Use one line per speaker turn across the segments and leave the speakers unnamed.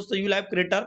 दोस्तों you life creator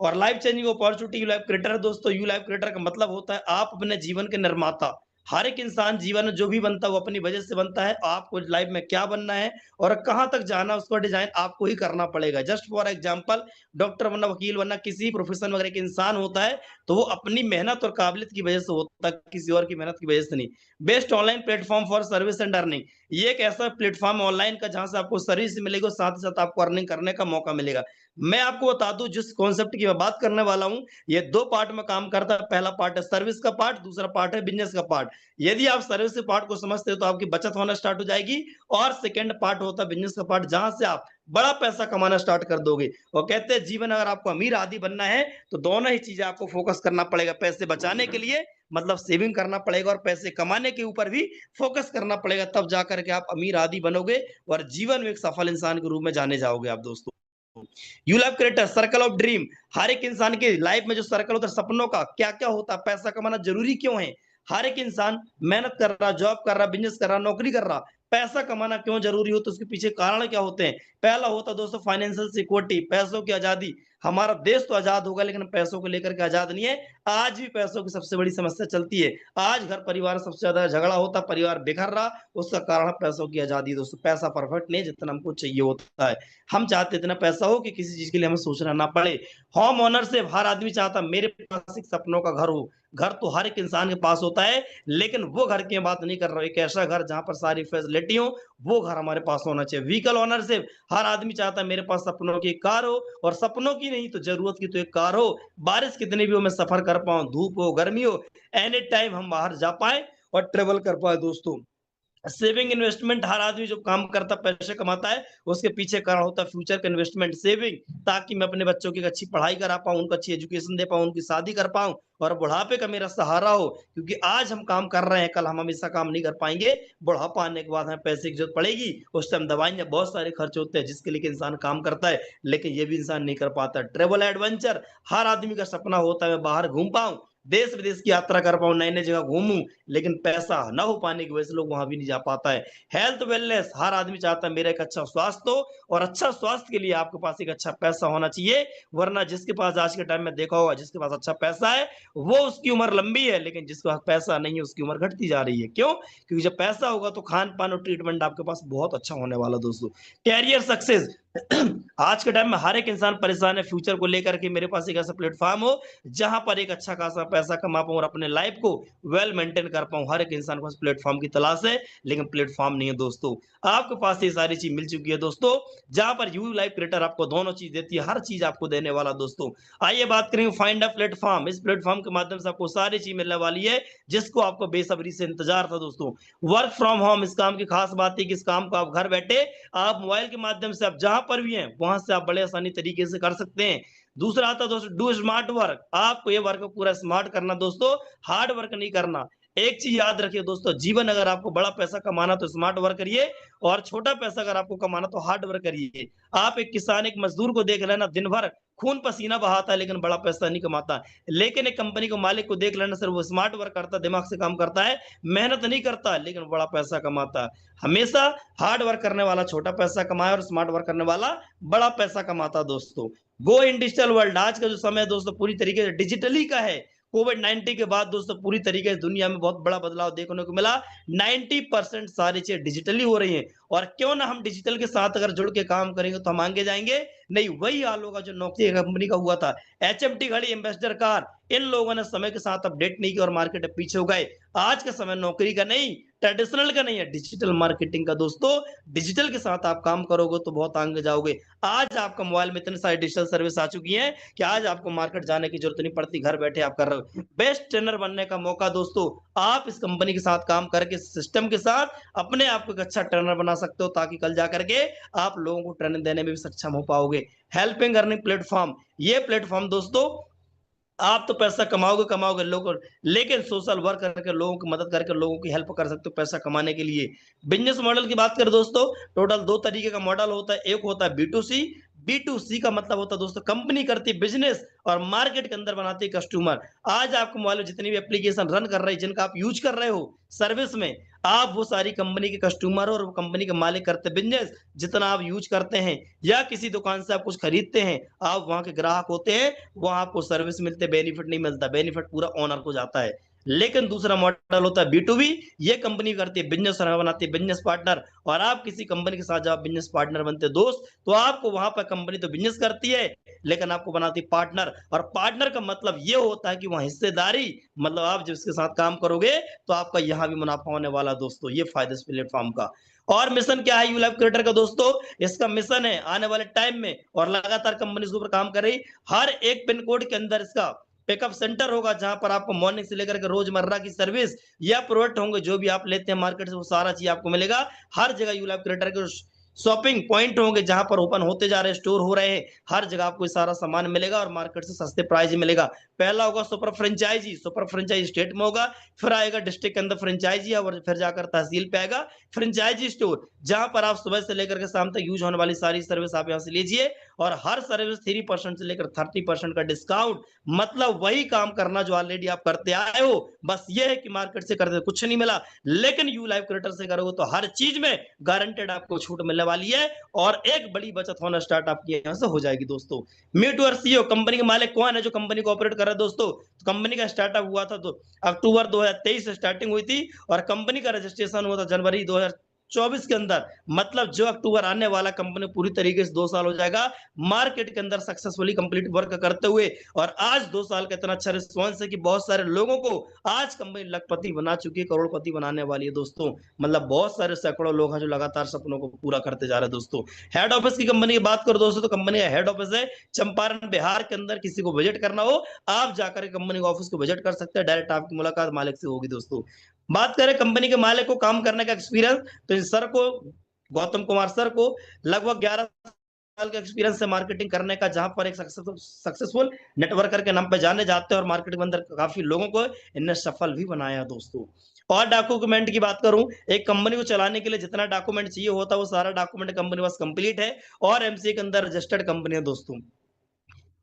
और life changing opportunity you life creator है दोस्तों। यू लाइफ क्रिएटर का मतलब होता है आप अपने जीवन के निर्माता। हर एक इंसान जीवन में जो भी बनता है वो अपनी वजह से बनता है। आपको लाइफ में क्या बनना है और कहाँ तक जाना है उसका डिजाइन आपको ही करना पड़ेगा। जस्ट फॉर एग्जांपल डॉक्टर बनना, वकील बनना, किसी प्रोफेशन वगैरह के इंसान होता है तो वो अपनी मेहनत और काबिलियत की वजह से होता है, किसी और की मेहनत की वजह से नहीं। Best online platform for service and earning, ये एक ऐसा प्लेटफॉर्म ऑनलाइन का जहां से आपको सर्विस मिलेगी और साथ ही साथ आपको अर्निंग करने का मौका मिलेगा। मैं आपको बता दूं जिस कॉन्सेप्ट की मैं बात करने वाला हूं ये दो पार्ट में काम करता है। पहला पार्ट है सर्विस का पार्ट, दूसरा पार्ट है बिजनेस का पार्ट। यदि आप सर्विस के पार्ट को समझते हो तो आपकी बचत होना स्टार्ट हो जाएगी और सेकंड पार्ट होता है बिजनेस का पार्ट जहां से आप बड़ा पैसा कमाना स्टार्ट कर दोगे। और कहते हैं जीवन अगर आपको अमीर आदि बनना है तो दोनों ही चीजें आपको फोकस करना पड़ेगा। पैसे बचाने के लिए मतलब सेविंग करना पड़ेगा और पैसे कमाने के ऊपर भी फोकस करना पड़ेगा, तब जाकर के आप अमीर आदि बनोगे और जीवन में एक सफल इंसान के रूप में जाने जाओगे आप दोस्तों। You life creator circle of dream, हर एक इंसान की लाइफ में जो सर्कल होता है सपनों का, क्या क्या होता है, पैसा कमाना जरूरी क्यों है, हर एक इंसान मेहनत कर रहा, जॉब कर रहा, बिजनेस कर रहा, नौकरी कर रहा, पैसा कमाना क्यों जरूरी हो तो उसके पीछे कारण क्या होते हैं। पहला होता है दोस्तों फाइनेंशियल सिक्योरिटी, पैसों की आजादी। हमारा देश तो आजाद होगा लेकिन पैसों को लेकर के आजाद नहीं है। आज भी पैसों की सबसे बड़ी समस्या चलती है। आज घर परिवार सबसे ज्यादा झगड़ा होता, परिवार बिखर रहा, उसका कारण है पैसों की आजादी। दोस्तों पैसा परफेक्ट नहीं जितना हमको चाहिए होता है। हम चाहते इतना पैसा हो कि किसी चीज के लिए हमें सोचना ना पड़े। होम ओनरशिप, हर आदमी चाहता मेरे पास एक सपनों का घर हो। घर तो हर एक इंसान के पास होता है लेकिन वो घर की बात नहीं कर रहा हूं, एक ऐसा घर जहां पर सारी फैसिलिटी हो, वो घर हमारे पास होना चाहिए। व्हीकल ओनरशिप, हर आदमी चाहता है मेरे पास सपनों की एक कार हो और सपनों की नहीं तो जरूरत की तो एक कार हो। बारिश कितनी भी हो मैं सफर कर पाऊं, धूप हो गर्मी हो, एनी टाइम हम बाहर जा पाए और ट्रेवल कर पाए दोस्तों। सेविंग इन्वेस्टमेंट, हर आदमी जो काम करता पैसे कमाता है उसके पीछे कारण होता है फ्यूचर का इन्वेस्टमेंट, सेविंग, ताकि मैं अपने बच्चों की अच्छी पढ़ाई करा पाऊं, उनको अच्छी एजुकेशन दे पाऊं, उनकी शादी कर पाऊं और बुढ़ापे का मेरा सहारा हो। क्योंकि आज हम काम कर रहे हैं कल हम हमेशा काम नहीं कर पाएंगे, बुढ़ापा आने के बाद हमें पैसे की जरूरत पड़ेगी, उस टाइम दवाइयां बहुत सारे खर्च होते हैं जिसके लिए इंसान काम करता है लेकिन ये भी इंसान नहीं कर पाता। ट्रेवल एडवेंचर, हर आदमी का सपना होता है मैं बाहर घूम पाऊं, देश विदेश की यात्रा कर पाऊं, नई नई जगह घूमूं, लेकिन पैसा ना हो पाने की वजह से लोग वहां भी नहीं जा पाता है। हेल्थ वेलनेस, हर आदमी चाहता है मेरा एक अच्छा स्वास्थ्य हो और अच्छा स्वास्थ्य के लिए आपके पास एक अच्छा पैसा होना चाहिए। वरना जिसके पास आज के टाइम में देखा होगा जिसके पास अच्छा पैसा है वो उसकी उम्र लंबी है लेकिन जिसके पास पैसा नहीं है उसकी उम्र घटती जा रही है। क्यों? क्योंकि जब पैसा होगा तो खान पान और ट्रीटमेंट आपके पास बहुत अच्छा होने वाला दोस्तों। कैरियर सक्सेस, आज के टाइम में हर एक इंसान परेशान है फ्यूचर को लेकर के, मेरे पास एक ऐसा प्लेटफॉर्म हो जहां पर एक अच्छा खासा पैसा कमा पाऊं और अपने लाइफ को वेल मेंटेन कर पाऊं। हर एक इंसान को पास प्लेटफॉर्म की तलाश है लेकिन प्लेटफॉर्म नहीं है दोस्तों। आपके पास ये सारी चीज मिल चुकी है दोस्तों, जहां पर यू लाइफ क्रिएटर आपको दोनों चीज देती है, हर चीज आपको देने वाला दोस्तों। आइए बात करेंगे फाइंड अ प्लेटफॉर्म, इस प्लेटफॉर्म के माध्यम से आपको सारी चीज मिलने वाली है जिसको आपको बेसब्री से इंतजार था दोस्तों। वर्क फ्रॉम होम, इस काम की खास बात है कि इस काम को आप घर बैठे आप मोबाइल के माध्यम से आप जहां पर भी हैं वहां से आप बड़े आसानी तरीके से कर सकते हैं। दूसरा आता है दोस्तों डू स्मार्ट वर्क, आपको ये वर्क पूरा स्मार्ट करना दोस्तों, हार्ड वर्क नहीं करना। एक चीज याद रखिए दोस्तों, जीवन अगर आपको बड़ा पैसा कमाना तो स्मार्ट वर्क करिए और छोटा पैसा अगर आपको कमाना तो हार्ड वर्क करिए। आप एक किसान एक मजदूर को देख लेना, दिन भर खून पसीना बहाता है लेकिन बड़ा पैसा नहीं कमाता। लेकिन एक कंपनी को मालिक को देख लेना, सर वो स्मार्ट वर्क करता है, दिमाग से काम करता है, मेहनत नहीं करता लेकिन बड़ा पैसा कमाता है। हमेशा हार्ड वर्क करने वाला छोटा पैसा कमाए और स्मार्ट वर्क करने वाला बड़ा पैसा कमाता दोस्तों। गो इन डिजिटल वर्ल्ड, आज का जो समय दोस्तों पूरी तरीके से डिजिटली का है। कोविड-19 के बाद दोस्तों पूरी तरीके से दुनिया में बहुत बड़ा बदलाव देखने को मिला। 90% सारी चीजें डिजिटली हो रही हैं और क्यों ना हम डिजिटल के साथ अगर जुड़ के काम करेंगे तो हम आगे जाएंगे। नहीं वही हाल होगा जो नोकिया कंपनी का हुआ था, एचएमटी घड़ी, एम्बेसडर कार, इन लोगों ने समय के साथ अपडेट नहीं किया और मार्केट में पीछे हो गए। आज का समय नौकरी का नहीं, ट्रेडिशनल का नहीं है, डिजिटल मार्केटिंग का दोस्तों। डिजिटल के साथ आप काम करोगे तो बहुत आगे जाओगे। आज आपका मोबाइल में इतनी सारी डिजिटल सर्विस आ चुकी है कि आज आपको मार्केट जाने की जरूरत नहीं पड़ती, घर बैठे आप कर रहे हो। बेस्ट ट्रेनर बनने का मौका दोस्तों, आप इस कंपनी के साथ काम करके सिस्टम के साथ अपने आप को एक अच्छा ट्रेनर बना सकते हो ताकि कल जाकर के आप लोगों को ट्रेनिंग देने में भी सक्षम हो पाओगे। हेल्पिंग अर्निंग प्लेटफॉर्म, ये प्लेटफॉर्म दोस्तों आप तो पैसा कमाओगे कमाओगे लोगों, लेकिन सोशल वर्क करके लोगों की मदद करके लोगों की हेल्प कर सकते हो पैसा कमाने के लिए। बिजनेस मॉडल की बात करें दोस्तों, टोटल दो तरीके का मॉडल होता है। एक होता है बी टू सी का मतलब होता है दोस्तों कंपनी करती है बिजनेस और मार्केट के अंदर बनाती है कस्टमर। आज आपको मोबाइल में जितनी भी एप्लीकेशन रन कर रही है जिनका आप यूज कर रहे हो सर्विस में, आप वो सारी कंपनी के कस्टमर हो और वो कंपनी के मालिक करते बिज़नेस, जितना आप यूज़ करते हैं या किसी दुकान से आप कुछ खरीदते हैं, आप वहाँ के ग्राहक होते हैं, वहाँ आपको सर्विस मिलते, बेनिफिट नहीं मिलता, बेनिफिट पूरा ओनर को जाता है। लेकिन दूसरा मॉडल होता है बी2बी, ये कंपनी करती है बिज़नेस और बनाती है बिज़नेस पार्टनर, और आप किसी कंपनी के साथ जब आप बिज़नेस पार्टनर बनते हैं दोस्त, तो आपको वहाँ पर कंपनी तो बिज़नेस करती है, लेकिन आपको बनाती है पार्टनर, और पार्टनर का मतलब ये होता है कि वहाँ हिस्सेदारी, मतलब आप जिसके साथ काम करोगे तो आपका यहाँ भी मुनाफा होने वाला है दोस्तों, ये फायदा इस प्लेटफ़ॉर्म का। और मिशन क्या है यूलाइफ क्रिएटर का दोस्तों? इसका मिशन है आने वाले टाइम में, और लगातार कंपनी इसके ऊपर काम कर रही, हर एक पिन कोड के अंदर इसका पिकअप सेंटर होगा, जहाँ पर आपको मॉर्निंग से लेकर के रोज़मर्रा की सर्विस या प्रोडक्ट होंगे, जो भी आप लेते हैं मार्केट से वो सारा चीज़ आपको मिलेगा। हर जगह यूलाइफ क्रिएटर के शॉपिंग पॉइंट होंगे, जहाँ पर ओपन होते जा रहे हैं, स्टोर हो रहे हैं, हर जगह आपको ये सारा सामान मिलेगा और मार्केट से सस्ते प्राइस में मिलेगा। पहला होगा सुपर फ्रेंचाइज़ी स्टेट में होगा, फिर आएगा डिस्ट्रिक्ट के अंदर फ्रेंचाइज़ी, और फिर जाकर तहसील पे आएगा फ्रेंचाइज़ी स्टोर, जहाँ पर आप सुबह से लेकर के शाम तक यूज़ होने वाली सारी सर्विस आप यहाँ से लीजिए, और हर सर्विस 3% से लेकर 30% का डिस्काउंट, मतलब वही काम करना जो ऑलरेडी आप करते आए हो, बस ये है कि मार्केट से करते कुछ नहीं मिला, लेकिन यू लाइफ क्रिएटर से करोगे तो हर चीज़ में गारंटेड आपको छूट मिलने वाली है, और एक बड़ी बचत होना स्टार्ट आपकी यहाँ से हो जाएगी दोस्तों। मीट और सीईओ, कंपनी के मालिक कौन है जो कंपनी को ऑपरेट कर रहा है दोस्तों? तो कंपनी का स्टार्टअप हुआ था तो अक्टूबर 2023 से स्टार्टिंग हुई थी, और कंपनी का रजिस्ट्रेशन हुआ था जनवरी 2024 के अंदर, मतलब जो अक्टूबर आने वाला कंपनी पूरी तरीके से 2 साल हो जाएगा मार्केट के अंदर सक्सेसफुली कंप्लीट वर्क करते हुए, और आज 2 साल का इतना अच्छा रिस्पॉन्स है कि बहुत सारे लोगों को आज कंपनी लखपति बना चुकी है, करोड़पति बनाने वाली है दोस्तों। मतलब बहुत सारे सैकड़ों लोग हैं जो लगातार सपनों को पूरा करते जा रहे हैं दोस्तों। हेड ऑफिस की कंपनी की बात करो दोस्तों, तो कंपनी का हेड ऑफिस है चंपारण बिहार के अंदर। किसी को विजिट करना हो, आप जाकर कंपनी के ऑफिस को विजिट कर सकते हैं, डायरेक्ट आपकी मुलाकात मालिक से होगी दोस्तों। बात करें कंपनी के मालिक को काम करने का एक्सपीरियंस, तो इन सर को, गौतम कुमार सर को लगभग 11 साल का एक्सपीरियंस है मार्केटिंग करने का, जहां पर एक सक्सेसफुल नेटवर्कर के नाम पे जाने जाते हैं, और मार्केट के अंदर काफी लोगों को इनने सफल भी बनाया दोस्तों। और डॉक्यूमेंट की बात करूं, एक कंपनी को चलाने के लिए जितना डॉक्यूमेंट चाहिए होता है वो सारा डॉक्यूमेंट कंपनी पास कंप्लीट है, और एमसीए के अंदर रजिस्टर्ड कंपनी है दोस्तों।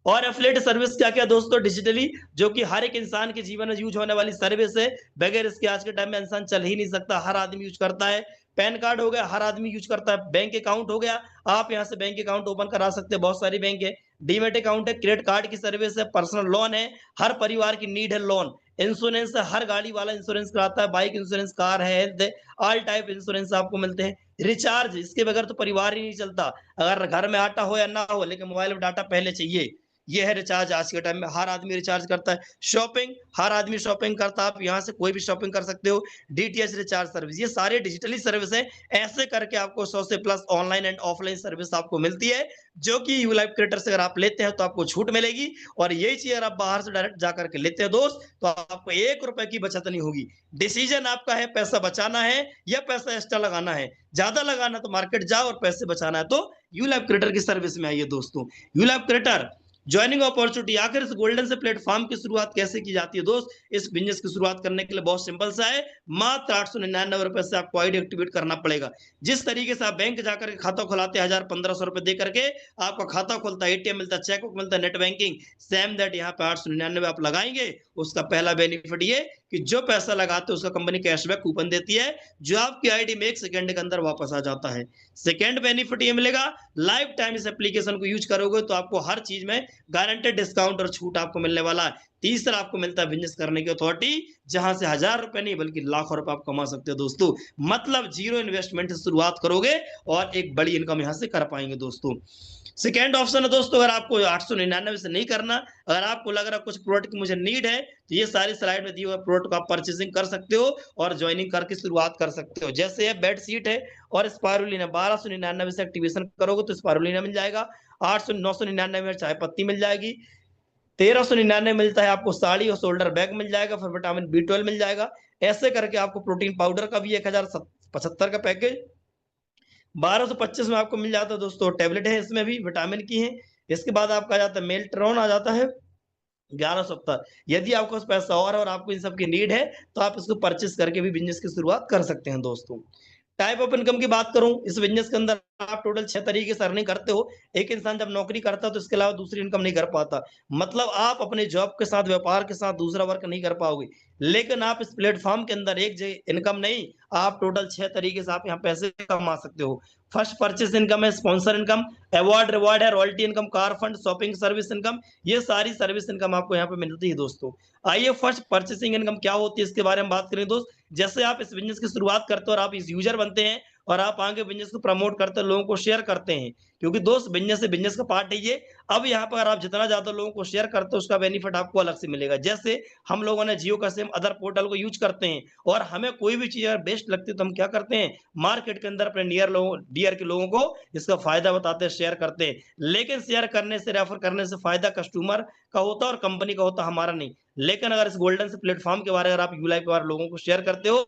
और एफिलिएट सर्विस क्या-क्या दोस्तों? डिजिटली, जो कि हर एक इंसान के जीवन में यूज़ होने वाली सर्विस है। बगैर इसके आज के टाइम में इंसान चल ही नहीं सकता, हर आदमी यूज़ करता है। पैन कार्ड हो गया, हर आदमी यूज़ करता है। बैंक अकाउंट हो गया, आप यहाँ से बैंक अकाउंट ओपन करा सकते हैं, बहुत सारी बैंक है। डीमैट अकाउंट है, क्रेडिट कार्ड की सर्विस है, पर्सनल लोन है, हर परिवार की नीड है लोन। इंश्योरेंस है, हर गाड़ी वाला इंश्योरेंस कराता है, बाइक इंश्योरेंस, कार है, हेल्थ है, ऑल टाइप इंश्योरेंस आपको मिलते हैं। रिचार्ज, इसके बगैर तो परिवार ही नहीं चलता। अगर घर में आटा हो या ना हो, लेकिन मोबाइल में डाटा पहले चाहिए। ये है रिचार्ज, आज के टाइम में हर आदमी रिचार्ज करता है। शॉपिंग, हर आदमी शॉपिंग करता है, आप यहाँ से कोई भी शॉपिंग कर सकते हो। डीटीएच रिचार्ज सर्विस, ये सारे डिजिटली सर्विस है। ऐसे करके आपको 100 से plus online and offline service आपको मिलती है, जो कि यू लाइफ क्रिएटर से अगर आप लेते हैं तो आपको छूट मिलेगी, और यही चीज अगर आप बाहर से डायरेक्ट जाकर के लेते हैं दोस्त, तो आपको 1 रुपए की बचत नहीं होगी। डिसीजन आपका है, पैसा बचाना है या पैसा एक्स्ट्रा लगाना है। ज्यादा लगाना तो मार्केट जाओ, और पैसे बचाना है तो यू लाइफ क्रिएटर की सर्विस में आइए दोस्तों। You life creator joining opportunity, आखिर इस गोल्डन से प्लेटफॉर्म की शुरुआत कैसे की जाती है दोस्त? इस बिजनेस की शुरुआत करने के लिए बहुत सिंपल सा है, मात्र 899 रुपए से आपको आईडी एक्टिवेट करना पड़ेगा। जिस तरीके से आप बैंक जाकर के खाता खुलाते हैं 1000-1500 रुपए दे करके, आपका खाता खुलता है, एटीएम मिलता है, चेकबुक मिलता है, नेट बैंकिंग, सेम दैट यहाँ पे 899 आप लगाएंगे। उसका पहला बेनिफिट ये कि जो पैसा लगाते हैं उसका कंपनी कैशबैक कूपन देती है, जो आपकी आईडी में 1 सेकंड के अंदर वापस आ जाता है। सेकंड बेनिफिट ये मिलेगा, लाइफ टाइम इस एप्लीकेशन को यूज करोगे तो आपको हर चीज में गारंटेड डिस्काउंट और छूट आपको मिलने वाला है। तीसरा, आपको मिलता है बिजनेस करने की अथॉरिटी, जहां से हजार रुपए नहीं बल्कि लाखों रुपए आप कमा सकते हो दोस्तों। मतलब जीरो इन्वेस्टमेंट से शुरुआत करोगे और एक बड़ी इनकम यहां से कर पाएंगे दोस्तों। सेकेंड ऑप्शन है दोस्तों, अगर आपको 899 से नहीं करना, अगर आपको लग रहा है कुछ प्रोडक्ट की मुझे नीड है, तो ये सारी स्लाइड में दिए हुए प्रोडक्ट को आप परचेसिंग कर सकते हो और ज्वाइनिंग करके शुरुआत कर सकते हो। जैसे ये बेड शीट है और स्पारुलिना, 1299 से एक्टिवेशन करोगे तो स्पारुलिना मिल जाएगा। 999 में चाय पत्ती मिल जाएगी। 1399 मिलता है आपको साड़ी और शोल्डर बैग मिल जाएगा, फिर विटामिन B12 मिल जाएगा। ऐसे करके आपको प्रोटीन पाउडर का भी 1075 का पैकेज, 1225 में आपको मिल जाता है दोस्तों। टैबलेट है, इसमें भी विटामिन की है। इसके बाद आपका आ जाता है मेल्ट्रॉन, आ जाता है 1170। यदि आपके पास पैसा और आपको इन सब की नीड है, तो आप इसको परचेस करके भी बिजनेस की शुरुआत कर सकते हैं दोस्तों। टाइप ऑफ इनकम की बात करूं, इस बिजनेस के अंदर आप टोटल 6 तरीके से अर्निंग करते हो। एक इंसान जब नौकरी करता है तो इसके अलावा दूसरी इनकम नहीं कर पाता। मतलब आप अपने जॉब के साथ, व्यापार के साथ दूसरा वर्क नहीं कर पाओगे। लेकिन आप इस प्लेटफॉर्म के अंदर एक जगह इनकम नहीं, आप टोटल 6 तरीके से आप यहाँ पैसे कमा सकते हो। फर्स्ट परचेस इनकम है, स्पॉन्सर इनकम, अवार्ड रिवार्ड है, royalty income, car fund, shopping service income, ये सारी सर्विस इनकम आपको यहाँ पे मिलती है दोस्तों। आइए फर्स्ट परचेसिंग इनकम क्या होती है इसके बारे में बात करें दोस्त। जैसे आप इस बिजनेस की शुरुआत करते हो और आप इस यूजर बनते हैं और आप आगे बिजनेस को प्रमोट करते हो, लोगों को शेयर करते हैं, क्योंकि दोस्त बिजनेस से बिजनेस का पार्ट है ये। अब यहाँ पर आप जितना ज्यादा लोगों को शेयर करते हो उसका बेनिफिट आपको अलग से मिलेगा। जैसे हम लोगों ने जियो का सिम अदर पोर्टल को यूज करते हैं और हमें कोई भी चीज अगर बेस्ट लगती है तो हम क्या करते हैं, मार्केट के अंदर अपने डियर के लोगों को इसका फायदा बताते हैं, शेयर करते हैं। लेकिन शेयर करने से, रेफर करने से फायदा कस्टमर का होता है और कंपनी का होता है, हमारा नहीं। लेकिन अगर इस गोल्डन से प्लेटफॉर्म के बारे में अगर आप यूलाइफ के बारे में लोगों को शेयर करते हो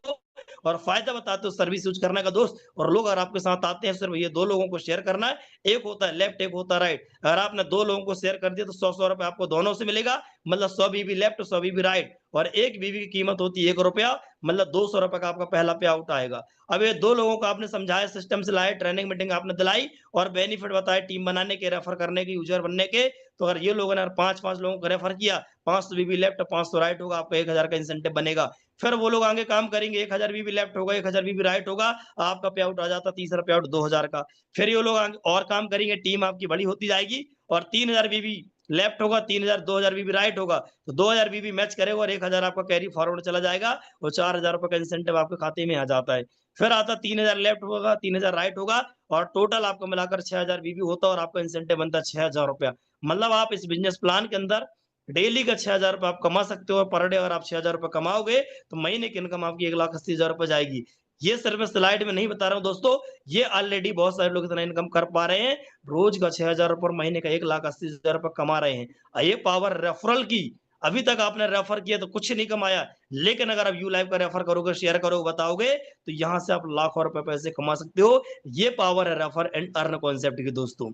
और फायदा बताते हो सर्विस यूज करने का दोस्त, और लोग अगर आपके साथ आते हैं, सिर्फ ये दो लोगों को शेयर करना है, एक होता है लेफ्ट, एक होता है राइट। अगर आपने दो लोगों को शेयर कर दिया तो 100 रुपए आपको दोनों से मिलेगा, मतलब 100 बीबी लेफ्ट, 100 बीबी राइट। और एक बीबी की कीमत होती है 1 रुपया, मतलब 200 रुपए का आपका पहला पे आउट आएगा। अब ये दो लोगों को आपने समझाया, सिस्टम से लाए, ट्रेनिंग मीटिंग आपने दिलाई और बेनिफिट बताए टीम बनाने के, रेफर करने के, यूजर बनने के। तो अगर ये लोगों ने 5-5 लोगों को रेफर किया, 500 बीबी लेफ्ट, 500 राइट होगा, आपका 1000 का इंसेंटिव बनेगा। फिर वो लोग आगे काम करेंगे, 1000 बीबी लेफ्ट होगा, 1000 बीबी राइट होगा, आपका पे आउट आ जाता, तीसरा पे आउट 2000 का। फिर ये लोग आगे और काम करेंगे, टीम आपकी बड़ी होती जाएगी और 3000 बीबी लेफ्ट होगा, 3000, 2000 बीबी राइट होगा, तो 2000 बीबी मैच करेगा और 1000 आपका कैरी फॉरवर्ड चला जाएगा और 4000 रुपए का इंसेंटिव आपके खाते में आ जाता है। फिर आता 3000 लेफ्ट होगा, 3000 राइट होगा और टोटल आपको मिलाकर 6000 बीबी होता है और आपका इंसेंटिव बनता है 6000 रुपया। मतलब आप इस बिजनेस प्लान के अंदर डेली का 6000 रुपए आप कमा सकते हो और पर डे अगर आप 6000 रुपए कमाओगे तो महीने की इनकम आपकी 1,80,000 रुपए जाएगी। ये सिर्फ मैं स्लाइड में नहीं बता रहा हूँ दोस्तों, ये ऑलरेडी बहुत सारे लोग इतना इनकम कर पा रहे हैं, रोज का 6000 रुपए और महीने का 1,80,000 रुपए कमा रहे हैं। ये पावर रेफरल की। अभी तक आपने रेफर किया तो कुछ नहीं कमाया, लेकिन अगर आप यू लाइव का रेफर करोगे, शेयर करोगे, बताओगे, तो यहाँ से आप लाखों रुपए पैसे कमा सकते हो। ये पावर है रेफर एंड अर्न कॉन्सेप्ट की दोस्तों।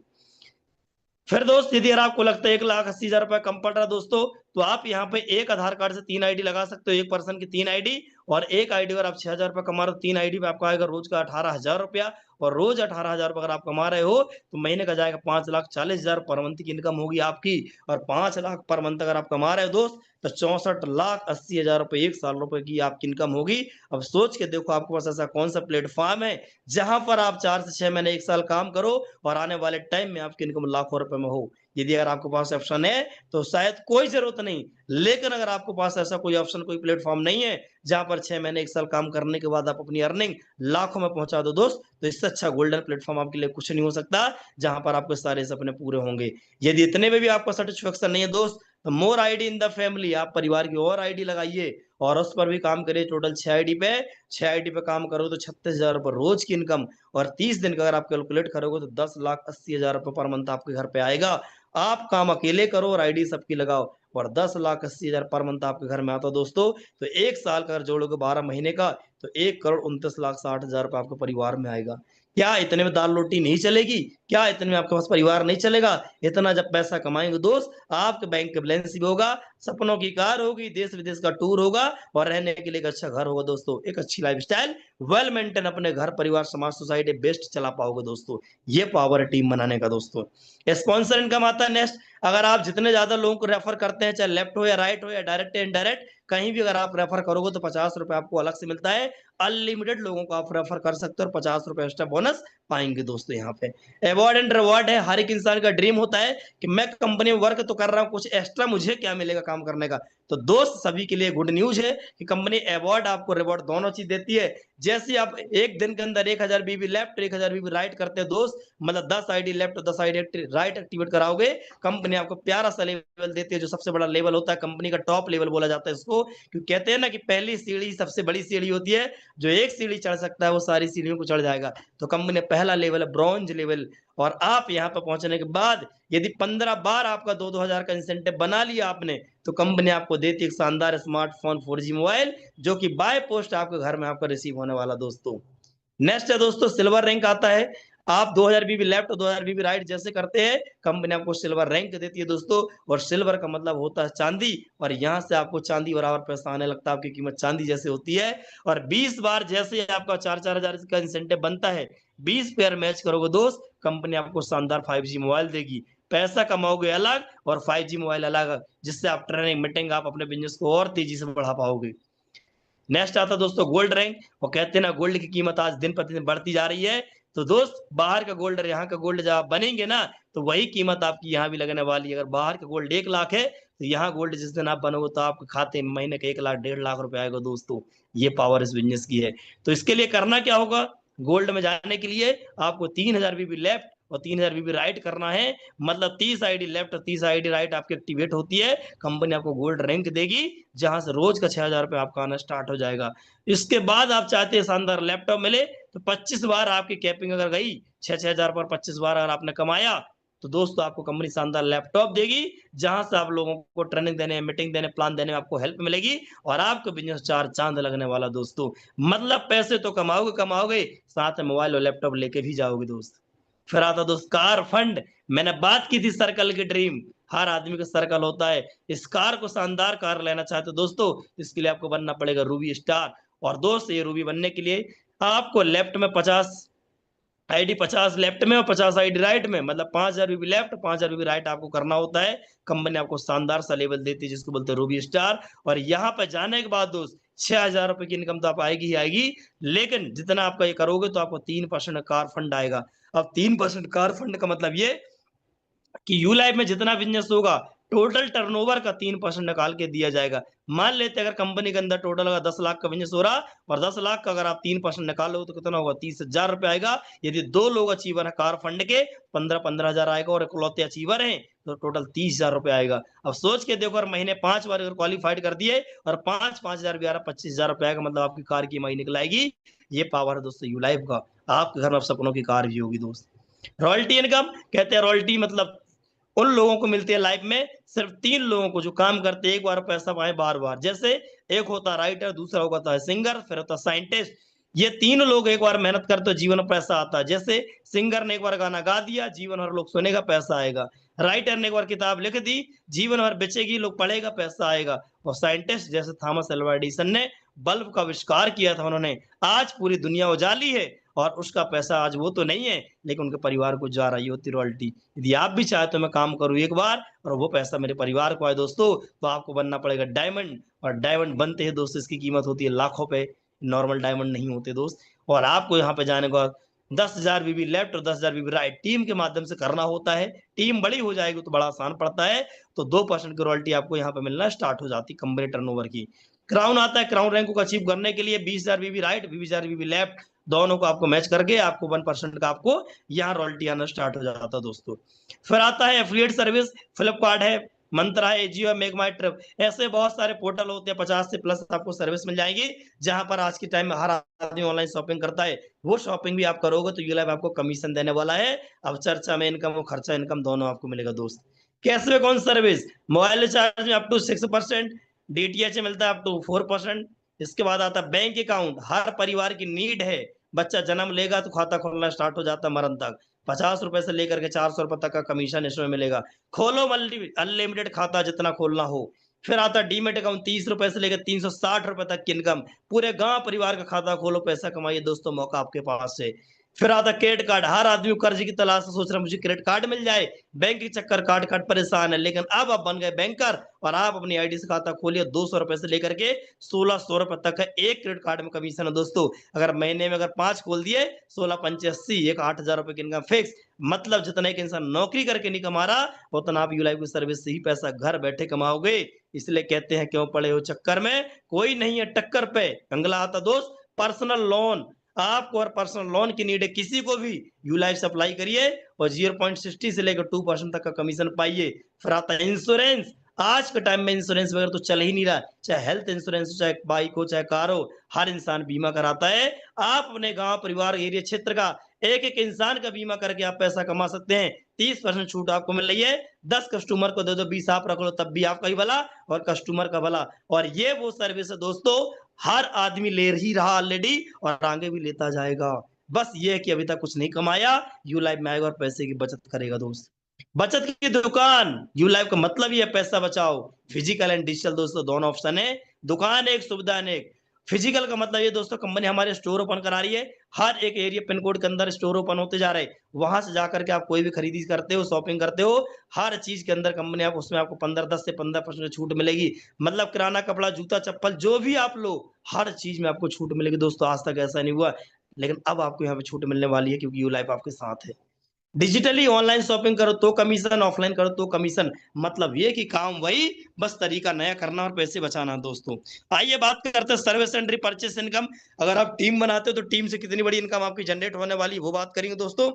फिर दोस्त यदि अगर आपको लगता है 1,80,000 रुपए कम पड़ रहा है दोस्तों, तो आप यहाँ पे एक आधार कार्ड से 3 आईडी लगा सकते हो, एक पर्सन की 3 आईडी। और एक आईडी अगर आप 6,000 रुपए कमा रहे हो, 3 आईडी पे आपको आएगा रोज का 18,000 रुपया। और रोज 18,000 रुपए अगर आप कमा रहे हो तो महीने का जाएगा 5,40,000 पर मंथ की इनकम होगी आपकी। और 5 लाख पर मंथ अगर आप कमा रहे हो दोस्त, तो 64,80,000 रुपए 1 साल रुपए की आपकी इनकम होगी। अब सोच के देखो आपके पास ऐसा कौन सा प्लेटफॉर्म है जहां पर आप 4 से 6 महीने 1 साल काम करो और आने वाले टाइम में आपकी इनकम लाखों रुपए में हो। यदि अगर आपके पास ऑप्शन है तो शायद कोई जरूरत नहीं, लेकिन अगर आपके पास ऐसा कोई ऑप्शन, कोई प्लेटफॉर्म नहीं है जहां पर 6 महीने 1 साल काम करने के बाद आप अपनी अर्निंग लाखों में पहुंचा दो दोस्त, तो इससे अच्छा गोल्डन प्लेटफॉर्म आपके लिए कुछ नहीं हो सकता जहां पर आपके सारे सपने पूरे होंगे। यदि इतने में भी आपको सेटिस्फेक्शन नहीं है दोस्त, तो मोर आईडी इन द फैमिली, आप परिवार की और आईडी लगाइए और उस पर भी काम करिए। टोटल 6 आईडी पे, 6 आईडी पे काम करो तो 36,000 रुपए रोज की इनकम। और 30 दिन का अगर आप कैलकुलेट करोगे तो 10,80,000 रुपए पर मंथ आपके घर पे आएगा। आप काम अकेले करो और आईडी सबकी लगाओ और 10,80,000 पर मंथ आपके घर में आता दोस्तों। तो 1 साल का अगर जोड़ोगे 12 महीने का, तो 1,29,60,000 रुपए आपके परिवार में आएगा। क्या इतने में दाल रोटी नहीं चलेगी? क्या इतने में आपके पास परिवार नहीं चलेगा? इतना जब पैसा कमाएंगे दोस्त, आपके बैंक का बैलेंस भी होगा, सपनों की कार होगी, देश विदेश का टूर होगा और रहने के लिए एक अच्छा घर होगा दोस्तों, एक अच्छी लाइफस्टाइल, वेल मेंटेन अपने घर परिवार समाज सोसाइटी बेस्ट चला पाओगे दोस्तों। ये पावर है टीम बनाने का दोस्तों। स्पॉन्सर इनकम आता है नेक्स्ट। अगर आप जितने ज्यादा लोगों को रेफर करते हैं, चाहे लेफ्ट हो या राइट हो या डायरेक्ट या इनडायरेक्ट, कहीं भी अगर आप रेफर करोगे तो 50 रुपए आपको अलग से मिलता है। अनलिमिटेड लोगों को आप रेफर कर सकते हो और 50 रुपए एक्स्ट्रा बोनस पाएंगे दोस्तों। यहाँ पे अवार्ड एंड रिवॉर्ड है। हर एक इंसान का ड्रीम होता है कि मैं कंपनी में वर्क तो कर रहा हूँ, कुछ एक्स्ट्रा मुझे क्या मिलेगा काम करने का। तो दोस्त सभी के लिए गुड न्यूज है कि कंपनी अवार्ड आपको रिवॉर्ड दोनों चीज देती है। जैसे आप एक दिन के अंदर 1000 बीबी लेफ्ट, 1000 बीबी राइट करते हैं दोस्त, मतलब 10 ID left, 10 ID right activate कराओगे, कंपनी आपको प्यारा सा लेवल देती है, जो सबसे बड़ा लेवल होता है कंपनी का, टॉप लेवल बोला जाता है इसको। क्योंकि कहते हैं ना कि पहली सीढ़ी सबसे बड़ी सीढ़ी होती है, जो एक सीढ़ी चढ़ सकता है वो सारी सीढ़ियों को चढ़ जाएगा। तो कंपनी पहला लेवल है ब्रॉन्ज लेवल। और आप यहाँ पर पहुंचने के बाद यदि 15 बार आपका 2-2 हजार का इंसेंटिव बना लिया आपने, तो कंपनी आपको देती है एक शानदार स्मार्टफोन 4G मोबाइल, जो कि बाय पोस्ट आपके घर में आपका रिसीव होने वाला दोस्तों। नेक्स्ट है दोस्तों सिल्वर रैंक आता है। आप 2000 बीबी लेफ्ट और 2000 बीबी राइट जैसे करते हैं, कंपनी आपको सिल्वर रैंक देती है दोस्तों। और सिल्वर का मतलब होता है चांदी, और यहाँ से आपको चांदी बराबर पैसा आने लगता है, आपकी कीमत चांदी जैसे होती है। और 20 बार जैसे आपका 4-4 हजार का इंसेंटिव बनता है, 20 पेयर मैच करोगे दोस्त, कंपनी आपको शानदार 5G मोबाइल देगी। पैसा कमाओगे अलग और 5G मोबाइल अलग, जिससे आप ट्रेनिंग मीटिंग आप अपने बिजनेस को और तेजी से बढ़ा पाओगे। नेक्स्ट आता है दोस्तों गोल्ड रैंक। वो कहते हैं ना गोल्ड की कीमत आज दिन प्रतिदिन बढ़ती जा रही है, तो दोस्त बाहर का गोल्ड और यहाँ का गोल्ड जब आप बनेंगे ना, तो वही कीमत आपकी यहाँ भी लगने वाली है। अगर बाहर का गोल्ड 1 लाख है, तो यहाँ गोल्ड जिस दिन आप बनोगे तो आपके खाते में महीने का 1 लाख 1.5 लाख रुपए आएगा दोस्तों। ये पावर इस बिजनेस की है। तो इसके लिए करना क्या होगा, गोल्ड में जाने के लिए आपको 3000 बीबी लेफ्ट और 3000 बीबी राइट करना है। मतलब 30 आईडी लेफ्ट और 30 आईडी राइट आपकी एक्टिवेट होती है, कंपनी आपको गोल्ड रैंक देगी, जहां से रोज का 6000 रुपए आपका आना स्टार्ट हो जाएगा। इसके बाद आप चाहते हैं शानदार लैपटॉप मिले, तो 25 बार आपकी कैपिंग अगर गई, 6-6000 पर 25 बार अगर आपने कमाया, तो दोस्तों आपको कंपनी शानदार लैपटॉप देगी, जहां से आप लोगों को ट्रेनिंग देने, मीटिंग देने, प्लान देने में आपको हेल्प मिलेगी, और आपको बिजनेस 4 चांद लगने वाला दोस्तों। मतलब पैसे तो कमाओगे कमाओगे, साथ में मोबाइल और लैपटॉप लेके भी जाओगे दोस्त। फिर आता दोस्त कार फंड। मैंने बात की थी सर्कल की ड्रीम, हर आदमी का सर्कल होता है। इस कार को शानदार कार लेना चाहते हो दोस्तों, इसके लिए आपको बनना पड़ेगा रूबी स्टार। और दोस्त ये रूबी बनने के लिए आपको लेफ्ट में 50 आईडी 50 लेफ्ट में और 50 आईडी राइट में, मतलब 5000 बीबी लेफ्ट 5000 बीबी राइट आपको करना होता है। कंपनी आपको शानदार सा लेवल देती है जिसको बोलते हैं रूबी स्टार। और यहाँ पे जाने के बाद दोस्त 6000 रुपए की इनकम तो आप आएगी ही आएगी, लेकिन जितना आपका ये करोगे तो आपको 3% कार फंड आएगा। अब 3% कार फंड का मतलब ये कि यू लाइफ में जितना बिजनेस होगा, टोटल टर्नओवर का 3% निकाल के दिया जाएगा। मान लेते हैं अगर कंपनी के अंदर टोटल अगर 10 लाख का बिजनेस हो रहा, और 10 लाख का अगर आप 3% निकालो तो कितना होगा, 30,000 रुपए आएगा। यदि 2 लोग अचीवर है कार फंड के, 15,000 आएगा, और इकलौते अचीवर हैं तो टोटल 30,000 रुपए आएगा। अब सोच के देखो, अगर महीने 5 बार अगर क्वालिफाइड कर दिए और 5,000 भी आ रहा, 25,000 रुपए आएगा, मतलब आपकी कार की महीने निकल आएगी। ये पावर है दोस्तों यू लाइफ का। आपके घर में सपनों की कार भी होगी दोस्त। रॉयल्टी इनकम कहते हैं, रॉयल्टी मतलब उन लोगों को मिलती है लाइफ में, सिर्फ 3 लोगों को जो काम करते हैं, एक बार पैसा पाए बार बार। जैसे एक होता है राइटर, दूसरा होता है सिंगर, फिर होता है साइंटिस्ट। ये 3 लोग एक बार मेहनत करते हो, जीवन में पैसा आता है। जैसे सिंगर ने एक बार गाना गा दिया, जीवन भर लोग सुनेगा, पैसा आएगा। राइटर ने एक बार किताब लिख दी, जीवन भर बेचेगी, लोग पढ़ेगा, पैसा आएगा। और साइंटिस्ट जैसे थॉमस अल्वा एडिसन ने बल्ब का आविष्कार किया था, उन्होंने आज पूरी दुनिया उजाली है, और उसका पैसा आज वो तो नहीं है, लेकिन उनके परिवार को जा रही होती रॉयल्टी। यदि आप भी चाहे तो मैं काम करूँ एक बार और वो पैसा मेरे परिवार को आए दोस्तों, तो आपको बनना पड़ेगा डायमंड। और डायमंड बनते हैं दोस्तों, इसकी कीमत होती है लाखों पे, नॉर्मल डायमंड नहीं होते दोस्त। और आपको यहाँ पे जाने का 10,000 बीबी लेफ्ट और 10,000 बीबी राइट टीम के माध्यम से करना होता है। टीम बड़ी हो जाएगी तो बड़ा आसान पड़ता है, तो 2% की रॉयल्टी आपको यहाँ पे मिलना स्टार्ट हो जाती कंपनी टर्नओवर की। क्राउन आता है, क्राउन रैंक को अचीव करने के लिए 20,000 बीबी राइट 20,000 बीबी लेफ्ट दोनों को आपको मैच करके आपको 1% का आपको यहाँ रॉयल्टी आना स्टार्ट हो जाता है दोस्तों। फिर आता है एफिलिएट सर्विस, फ्लिपकार्ट है, मंत्रा है, जियो है, मेक माई ट्रिप, ऐसे बहुत सारे पोर्टल होते हैं, 50 से प्लस आपको सर्विस मिल जाएगी, जहां पर आज के टाइम में हर आदमी ऑनलाइन शॉपिंग करता है। वो शॉपिंग भी आप करोगे तो यूलाइफ आपको कमीशन देने वाला है। अब चर्चा में इनकम और खर्चा इनकम दोनों आपको मिलेगा दोस्त। Cashback on service, mobile recharge में अप टू 6%, डीटीएच मिलता है अप टू 4%। इसके बाद आता है बैंक अकाउंट, हर परिवार की नीड है। बच्चा जन्म लेगा तो खाता खोलना स्टार्ट हो जाता है मरण तक, 50 रुपए से लेकर के 400 रुपए तक का कमीशन इसमें मिलेगा। खोलो मल्टी अनलिमिटेड खाता जितना खोलना हो। फिर आता है डीमेट अकाउंट, 30 रुपए से लेकर 360 रुपए तक की इनकम, पूरे गांव परिवार का खाता खोलो, पैसा कमाइए दोस्तों, मौका आपके पास है। फिर आता है क्रेडिट कार्ड, हर आदमी कर्ज की तलाश से सोच रहा है मुझे क्रेडिट कार्ड मिल जाए, बैंक के चक्कर काट काट परेशान है, लेकिन अब आप बन गए बैंकर और आप अपनी आईडी से खाता खोलिए। 200 रुपए से लेकर के 1600 रुपए तक है एक क्रेडिट कार्ड में कमीशन है दोस्तों। अगर महीने में अगर 5 खोल दिए, 16 पंचे 80, एक 8,000 रुपए की इनकम फिक्स। मतलब जितना एक इंसान नौकरी करके नहीं कमा रहा, उतना आप यूलाइफ की सर्विस से ही पैसा घर बैठे कमाओगे। इसलिए कहते हैं क्यों पड़े हो चक्कर में, कोई नहीं है टक्कर पे। अगला आता दोस्त पर्सनल लोन, आपको और पर्सनल लोन की नीड है किसी को भी, यू लाइफ से अप्लाई करिए और 0.60 से लेकर 2% तक का कमीशन पाइए। फिर आता है इंश्योरेंस, आज के टाइम में इंश्योरेंस वगैरह तो चल ही नहीं रहा, चाहे हेल्थ इंश्योरेंस हो, चाहे बाइक हो, चाहे कार हो, हर इंसान बीमा कराता है। आप अपने गांव परिवार एरिया क्षेत्र का एक एक इंसान का बीमा करके आप पैसा कमा सकते हैं। 30% छूट आपको मिल रही है। 10 कस्टमर को दे दो, 20 आप रख लो, तब भी आपका ही भला और कस्टमर का भला। और ये वो सर्विस है दोस्तों, हर आदमी ले ही रहा ऑलरेडी और आगे भी लेता जाएगा। बस ये है कि अभी तक कुछ नहीं कमाया, यू लाइफ में आएगा और पैसे की बचत करेगा दोस्त। बचत की दुकान, यू लाइफ का मतलब ही है पैसा बचाओ। फिजिकल एंड डिजिटल दोस्तों दोनों ऑप्शन है, दुकान एक सुविधा एक। फिजिकल का मतलब ये दोस्तों कंपनी हमारे स्टोर ओपन करा रही है, हर एक एरिया पिन कोड के अंदर स्टोर ओपन होते जा रहे हैं। वहाँ से जाकर के आप कोई भी खरीदी करते हो, शॉपिंग करते हो, हर चीज़ के अंदर कंपनी आप उसमें आपको 15 10 से 15% छूट मिलेगी। मतलब किराना, कपड़ा, जूता, चप्पल जो भी आप लो, हर चीज़ में आपको छूट मिलेगी दोस्तों, आज तक ऐसा नहीं हुआ। लेकिन अब आपको यहाँ पे छूट मिलने वाली है क्योंकि यू लाइफ आपके साथ है। डिजिटली ऑनलाइन शॉपिंग करो तो कमीशन, ऑफलाइन करो तो कमीशन। मतलब ये कि काम वही, बस तरीका नया करना और पैसे बचाना दोस्तों। आइए बात करते हैं सर्विस एंड रिपर्चेस इनकम। अगर आप टीम बनाते हो तो टीम से कितनी बड़ी इनकम आपकी जनरेट होने वाली है, वो बात करेंगे दोस्तों।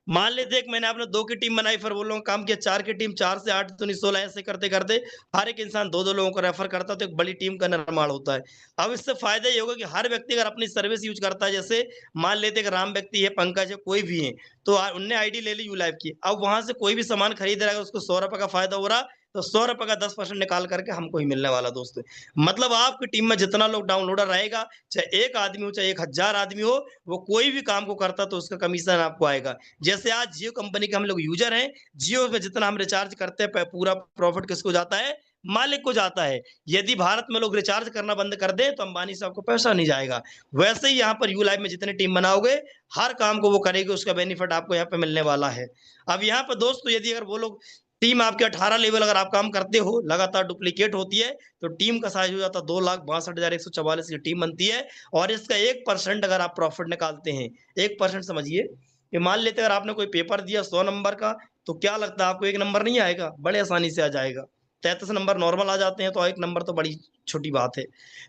मान लेते हैं कि मैंने आपने 2 की टीम बनाई, फिर वो लोग काम किया 4 की टीम, 4 से 8 दूनी 16, ऐसे करते-करते हर एक इंसान 2-2 लोगों को रेफर करता है तो एक बड़ी टीम का निर्माण होता है। अब इससे फ़ायदा ये होगा कि हर व्यक्ति अगर अपनी सर्विस यूज़ करता है, जैसे मान लेते हैं कि राम व्यक्ति है, पंकज है, कोई भी है, तो उनने आईडी ले ली यू लाइफ की। अब वहाँ से कोई भी सामान खरीद रहा है, उसको ₹100 का फ़ायदा हो रहा, तो ₹100 का 10% निकाल करके हमको ही मिलने वाला दोस्तों। मतलब आपकी टीम में जितना लोग डाउनलोडर रहेगा, चाहे 1 आदमी हो, चाहे 1000 आदमी हो, वो कोई भी काम को करता है तो उसका कमीशन आपको आएगा। जैसे आज जियो कंपनी के हम लोग यूजर हैं, जियो पे जितना हम रिचार्ज करते हैं पूरा प्रॉफिट किसको जाता है? मालिक को जाता है। यदि भारत में लोग रिचार्ज करना बंद कर दें तो अंबानी साहब को पैसा नहीं जाएगा। वैसे ही यहाँ पर यू लाइफ में जितनी टीम बनाओगे, हर काम को वो करेगी, उसका बेनिफिट आपको यहाँ पे मिलने वाला है। अब यहाँ पर दोस्तों यदि अगर वो लोग टीम आपके 18 लेवल अगर आप काम करते हो, लगातार डुप्लीकेट होती है, तो टीम का साइज हो जाता है 2,62,144 की टीम बनती है। और इसका 1% अगर आप प्रॉफिट निकालते हैं, 1% समझिए कि मान लेते हैं अगर आपने कोई पेपर दिया 100 नंबर का, तो क्या लगता है आपको 1 नंबर नहीं आएगा? बड़े आसानी से आ जाएगा। 33 नंबर नॉर्मल आ जाते हैं तो 1 नंबर तो बड़ी छोटी बात है।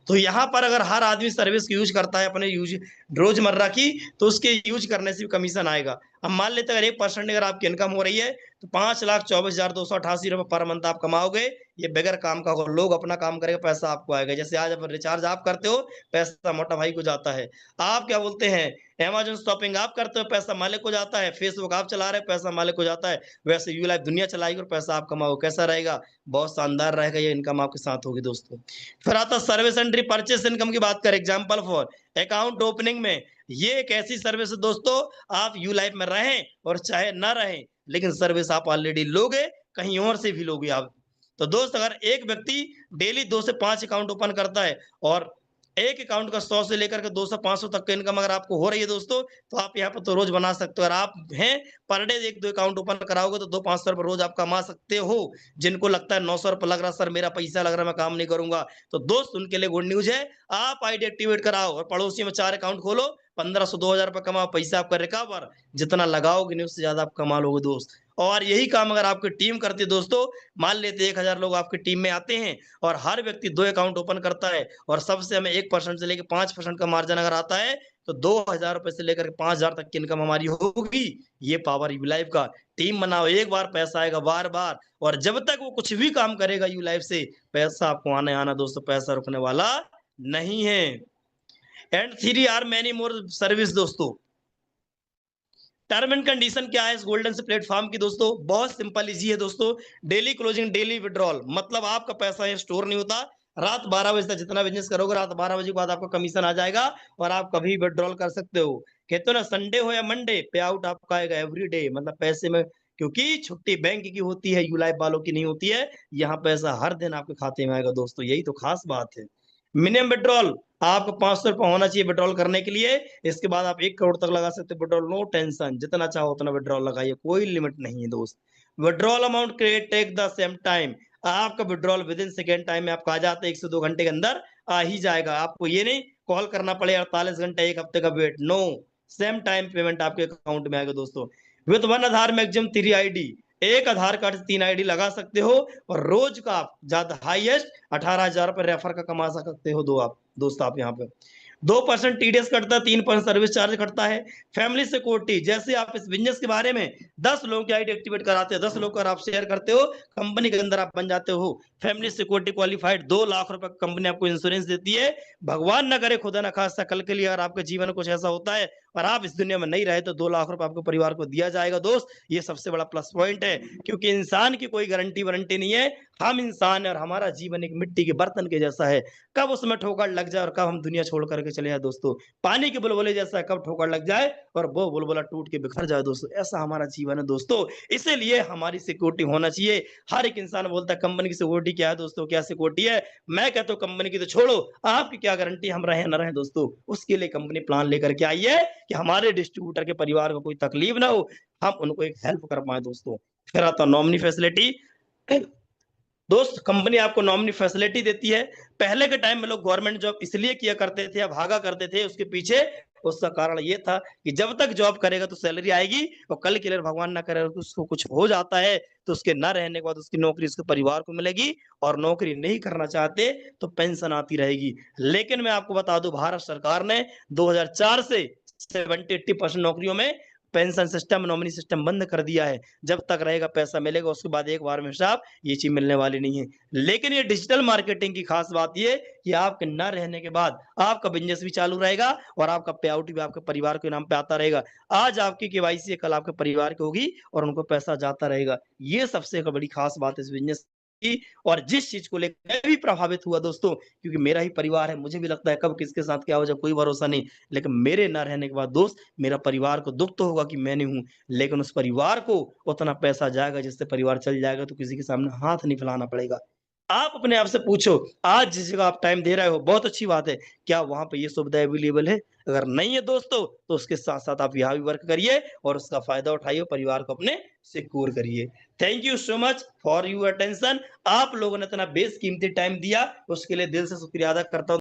तो यहाँ पर अगर हर आदमी सर्विस की यूज़ करता है अपने यूज़ रोज़मर्रा की, तो उसके यूज़ करने से भी कमीशन आएगा। अब मान लेते हैं अगर 1% अगर आपकी इनकम हो रही है, तो 5,24,288 रुपए पर मंथ आप कमाओगे। ये बगैर काम का होगा, लोग अपना काम करेंगे, पैसा आपको आएगा। जैसे आज अब रिचार्ज आप करते हो, पैसा मोटा भाई को जाता है। आप क्या बोलते हैं, अमेज़न शॉपिंग आप करते हो, पैसा मालिक को जाता है। फेसबुक आप चला रहे हो, पैसा मालिक को जाता है। वैसे यू लाइफ दुनिया चलाएगी और पैसा आप कमाओगे। कैसा रहेगा? बहुत शानदार रहेगा, ये इनकम आपके साथ होगी दोस्तों। फिर आता है सर्विस एंड परचेस इनकम की बात करें, एग्जांपल फॉर अकाउंट ओपनिंग में। ये एक ऐसी सर्विस है दोस्तों, आप यू लाइफ में रहें और चाहे ना रहें, लेकिन सर्विस आप ऑलरेडी लोगे, कहीं और से भी लोगे आप। तो दोस्त अगर एक व्यक्ति डेली 2 से 5 अकाउंट ओपन करता है और एक अकाउंट का 100 से लेकर के 200-500 तक की इनकम अगर आपको हो रही है दोस्तों, तो आप यहाँ पर तो रोज़ बना सकते हो। अगर आप हैं पर डे 1-2 अकाउंट ओपन कराओगे तो 200-500 रुपए रोज़ आप कमा सकते हो। जिनको लगता है 900 रुपए लग रहा है, सर मेरा पैसा लग रहा है, मैं काम नहीं करूँगा, तो दोस्त उनके लिए गुड न्यूज़ है। आप आईडी एक्टिवेट कराओ और पड़ोसी में 4 अकाउंट खोलो, 1500-2000 रुपए कमाओ, पैसा आपका रिकवर। जितना लगाओगे नहीं उससे ज़्यादा आप कमा लोगे दोस्त। और यही काम अगर आपकी टीम करती है दोस्तों, मान लेते हैं 1000 लोग आपकी टीम में आते हैं और हर व्यक्ति 2 अकाउंट ओपन करता है और सबसे हमें 1% से लेके 5% का मार्जिन अगर आता है, तो 2000 रुपए से लेकर के 5000 तक की इनकम हमारी होगी। ये पावर यू लाइफ का। टीम बनाओ, एक बार पैसा आएगा बार-बार, और जब तक वो कुछ भी काम करेगा यू लाइफ से, पैसा आपको आना दोस्तों, पैसा रुकने वाला नहीं है। And 3 are many more service दोस्तों। टर्म एंड कंडीशन क्या है इस गोल्डन से प्लेटफॉर्म की दोस्तों? बहुत सिंपल इजी है दोस्तों। डेली क्लोजिंग, डेली विड्रॉल, मतलब आपका पैसा यहाँ स्टोर नहीं होता। रात 12 बजे तक जितना बिजनेस करोगे, रात 12 बजे के बाद आपका कमीशन आ जाएगा और आप कभी विड्रॉल कर सकते हो। कहते हो ना, संडे हो या मंडे, पे आउट आपका आएगा एवरी डे, मतलब पैसे में, क्योंकि छुट्टी बैंक की होती है, यू लाइफ वालों की नहीं होती है। यहाँ पैसा हर दिन आपके खाते में आएगा दोस्तों, यही तो खास बात है। मिनिमम विड्रॉल आपको 500 रुपए होना चाहिए विड्रॉल करने के लिए। इसके बाद आप 1 करोड़ तक लगा सकते हो विड्रॉल, नो टेंशन, जितना चाहो उतना विड्रॉल लगाइए, कोई लिमिट नहीं है दोस्त। Withdrawal amount create take the same time, आपका withdrawal within second time में आपका आ जाता है, 1 से 2 घंटे के अंदर आ ही जाएगा। आपको ये नहीं कॉल करना पड़े 48 घंटे 1 हफ्ते का wait, no, same time payment आपके अकाउंट में आएगा दोस्तों। With one Aadhaar maximum 3 ID, एक आधार कार्ड से 3 आईडी लगा सकते हो और रोज का आप ज्यादा हाईएस्ट 18,000 रुपए रेफर का कमा सकते हो। दो आप दोस्त, आप यहाँ पे 2% टीडीएस कटता है, 3% सर्विस चार्ज कटता है। फैमिली सिक्योरिटी, जैसे आप इस बिजनेस के बारे में 10 लोगों की आईडी एक्टिवेट कराते हो, 10 लोग का आप शेयर करते हो, कंपनी के अंदर आप बन जाते हो फैमिली सिक्योरिटी क्वालिफाइड। 2 लाख रुपए कंपनी आपको इंश्योरेंस देती है। भगवान ना करे, खुदा ना खास्ता, कल के लिए अगर आपके जीवन में कुछ ऐसा होता है और आप इस दुनिया में नहीं रहे तो 2 लाख रुपए आपके परिवार को दिया जाएगा दोस्त, ये सबसे बड़ा प्लस पॉइंट है। क्योंकि इंसान की कोई गारंटी-वारंटी नहीं है, हम इंसान हैं और हमारा जीवन एक मिट्टी के बर्तन के जैसा है। कब उसमें ठोकर लग जाए और कब हम दुनिया छोड़ कर के चले जाएँ दोस्तों। पानी के बुलबुले जैसा है, कब ठोकर लग जाए और वो बुलबुला टूट के बिखर जाए दोस्तों, ऐसा हमारा जीवन है दोस्तों। इसीलिए हमारी सिक्योरिटी होना चाहिए। हर एक इंसान बोलता है कंपनी की सिक्योरिटी क्या है दोस्तों, क्या सिक्योरिटी है? मैं कहता हूँ कंपनी की तो छोड़ो, आपकी क्या गारंटी हम रहें ना रहें दोस्तों। उसके लिए कंपनी प्लान लेकर के आई है कि हमारे डिस्ट्रीब्यूटर के परिवार को कोई तकलीफ ना हो, हम उनको एक हेल्प कर पाएँ दोस्तों। फिर आता है नॉमिनी फैसिलिटी। दोस्त कंपनी आपको नॉमिनी फैसिलिटी देती है। पहले के टाइम में लोग गवर्नमेंट जॉब इसलिए किया करते थे या भागा करते थे उसके पीछे, उसका कारण ये था कि जब तक जॉब करेगा तो सैलरी आएगी और कल के लिए भगवान ना करे तो उसको कुछ हो जाता है, तो उसके ना रहने के बाद उसकी नौकरी उसके परिवार को मिलेगी और नौकरी नहीं करना चाहते तो पेंशन आती रहेगी। लेकिन मैं आपको बता दूँ भारत सरकार ने 2004 से 70-80% नौकरियों में पेंशन सिस्टम, नॉमिनी सिस्टम बंद कर दिया है। जब तक रहेगा पैसा मिलेगा, उसके बाद एक बार में हिसाब ये चीज़ मिलने वाली नहीं है। लेकिन ये डिजिटल मार्केटिंग की खास बात ये कि आपके ना रहने के बाद आपका बिज़नेस भी चालू रहेगा और आपका पे आउट भी आपके परिवार के नाम पे आता रहेगा। आज आपकी केवाईसी है, कल आपके परिवार की होगी और उनको पैसा जाता रहेगा। ये सबसे एक बड़ी खास बात है इस बिज़नेस की। और जिस चीज़ को लेकर मैं भी प्रभावित हुआ दोस्तों, क्योंकि मेरा ही परिवार है, मुझे भी लगता है कब किसके साथ क्या हो जाए कोई भरोसा नहीं। लेकिन मेरे ना रहने के बाद दोस्त, मेरा परिवार को दुःख तो होगा कि मैं नहीं हूँ, लेकिन उस परिवार को उतना पैसा जाएगा जिससे परिवार चल जाएगा, तो किसी के सामने हाथ नहीं फैलाना पड़ेगा। आप अपने आप से पूछो, आज जिस जगह आप टाइम दे रहे हो बहुत अच्छी बात है, क्या वहाँ पे ये सुविधा अवेलेबल है? अगर नहीं है दोस्तों, तो उसके साथ-साथ आप यहाँ भी वर्क करिए और उसका फ़ायदा उठाइए, परिवार को अपने सिक्योर करिए। Thank you so much for your attention. आप लोगों ने इतना बेशकीमती टाइम दिया, उसके लिए दिल से शुक्रिया अदा करता हूँ।